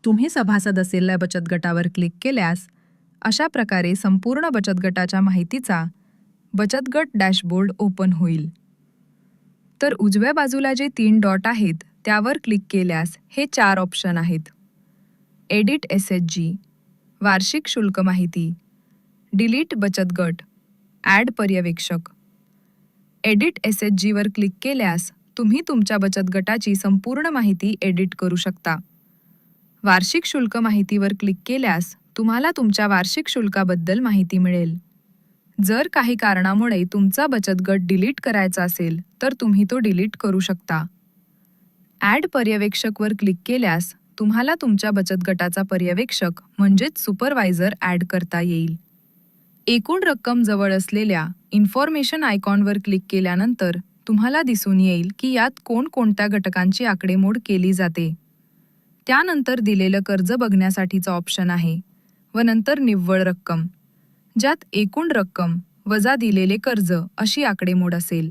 तुम्ही सभासद असलेल्या बचत गटावर क्लिक केल्यास अशा प्रकारे संपूर्ण बचत गटाच्या माहितीचा बचत गट डॅशबोर्ड ओपन होईल. तर उजव्या बाजूला जे 3 डॉट आहेत त्यावर क्लिक केल्यास हे 4 ऑप्शन आहेत. एडिट एसएचजी, वार्षिक शुल्क माहिती, डिलीट बचत गट, ॲड पर्यवेक्षक. एडिट एसएचजीवर क्लिक केल्यास तुम्ही तुमच्या बचत गटाची संपूर्ण माहिती एडिट करू शकता. वार्षिक शुल्क माहितीवर क्लिक केल्यास तुम्हाला तुमच्या वार्षिक शुल्काबद्दल माहिती मिळेल. जर काही कारणामुळे तुमचा बचत गट डिलीट करायचा असेल तर तुम्ही तो डिलीट करू शकता. ॲड पर्यवेक्षकवर क्लिक केल्यास तुम्हाला तुमच्या बचत गटाचा पर्यवेक्षक म्हणजेच सुपरवायझर ॲड करता येईल. एकूण रक्कम जवळ असलेल्या इन्फॉर्मेशन आयकॉनवर क्लिक केल्यानंतर तुम्हाला दिसून येईल की यात कोणकोणत्या घटकांची आकडेमोड केली जाते. त्यानंतर दिलेलं कर्ज बघण्यासाठीचं ऑप्शन आहे व नंतर निव्वळ रक्कम, ज्यात एकूण रक्कम वजा दिलेले कर्ज अशी आकडेमोड असेल.